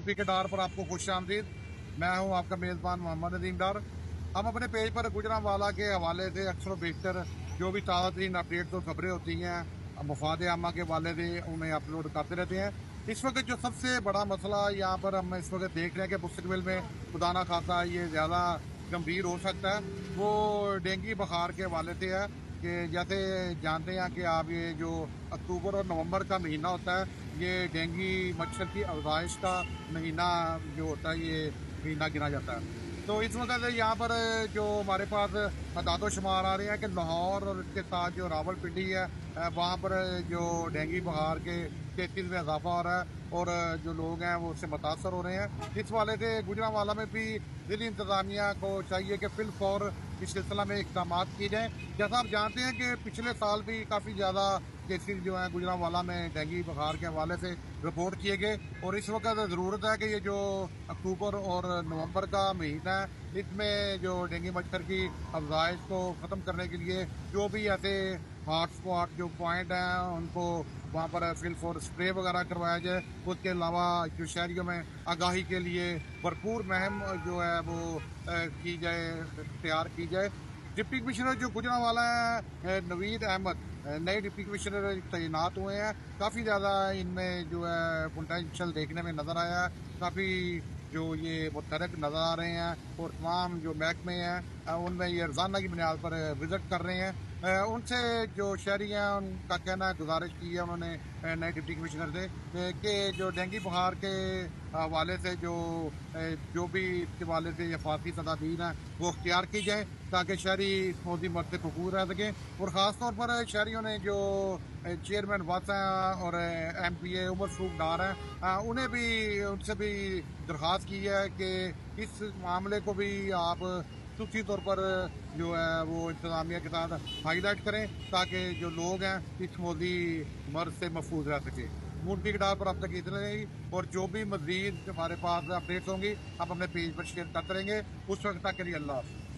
मुर्फी के डार पर आपको खुश आमदीद। मैं हूं आपका मेज़बान मोहम्मद नदीम डार। हम अपने पेज पर गुजरांवाला के हवाले से अक्सर बेशतर जो भी ताज़ा तरीन अपडेट्स और खबरें होती हैं मफाद आमा के हवाले से उन्हें अपलोड करते रहते हैं। इस वक्त जो सबसे बड़ा मसला यहाँ पर हम इस वक्त देख रहे हैं कि मुस्तकबिल में खुदा ना खासा ये ज़्यादा गंभीर हो सकता है, वो डेंगू बुखार के हवाले से है। कि जैसे जानते हैं कि आप ये जो अक्टूबर और नवंबर का महीना होता है, ये डेंगू मच्छर की अफज़ाइश का महीना जो होता है, ये महीना गिना जाता है। तो इस वजह से यहाँ पर जो हमारे पास अदाद शुमार आ रहे हैं कि लाहौर और इसके साथ जो रावलपिंडी है, वहाँ पर जो डेंगू बुखार के केसेस में इजाफा हो रहा है और जो लोग हैं वो उससे मुतासर हो रहे हैं। इस वाले से गुजरांवाला में भी ज़िली इंतज़ामिया को चाहिए कि फिल फौर इस सिलसिला में इक़दाम किए जाएँ। जैसा आप जानते हैं कि पिछले साल भी काफ़ी ज़्यादा केसेस जो हैं गुजरांवाला में डेंगू बुखार के हवाले से रिपोर्ट किए गए, और इस वक्त ज़रूरत है कि ये जो अक्टूबर और नवंबर का महीना है, इसमें जो डेंगू मच्छर की अफज़ाइश को ख़त्म करने के लिए जो भी ऐसे हॉट स्पॉट जो पॉइंट हैं उनको वहाँ पर फिल फॉर स्प्रे वगैरह करवाया जाए। उसके अलावा जो शहरियों में आगाही के लिए भरपूर मुहिम जो है वो की जाए, तैयार की जाए। डिप्टी कमिश्नर जो गुजरांवाला है नवीद अहमद, नए डिप्टी कमिश्नर तैनात हुए हैं। काफ़ी ज़्यादा इनमें जो है पोटेंशियल देखने में नज़र आया है, काफ़ी जो ये मुतहरक नज़र आ रहे हैं, और तमाम जो महकमे हैं उनमें ये रोज़ाना की बुनियाद पर विज़िट कर रहे हैं। उनसे जो शहरी हैं उनका कहना है, गुजारिश की है उन्होंने नए डिप्टी कमिश्नर से कि जो डेंगू बुखार के हवाले से जो भी इसके हवाले से हिफाजती तदाबीर हैं वो अख्तियार की जाए, ताकि शहरी इस मौजी मर्द से महफूज रह सकें। और ख़ास तौर पर शहरियों ने जो चेयरमैन वत्स हैं और MPA उमर सूख डार हैं, उन्हें भी उनसे भी दरख्वास्त की है कि इस मामले को भी आप खुसूसी तौर पर जो है वो इंतज़ामिया के साथ हाईलाइट करें, ताकि जो लोग हैं इस मौजी मर्ज से महफूज रह सकें। मुर्फी के डार पर अब तक इतना ही, और जो भी मज़ीद हमारे पास अपडेट्स होंगी आप अपने पेज पर शेयर करते रहेंगे। उस वक्त तक के लिए अल्लाह हाफ़िज़।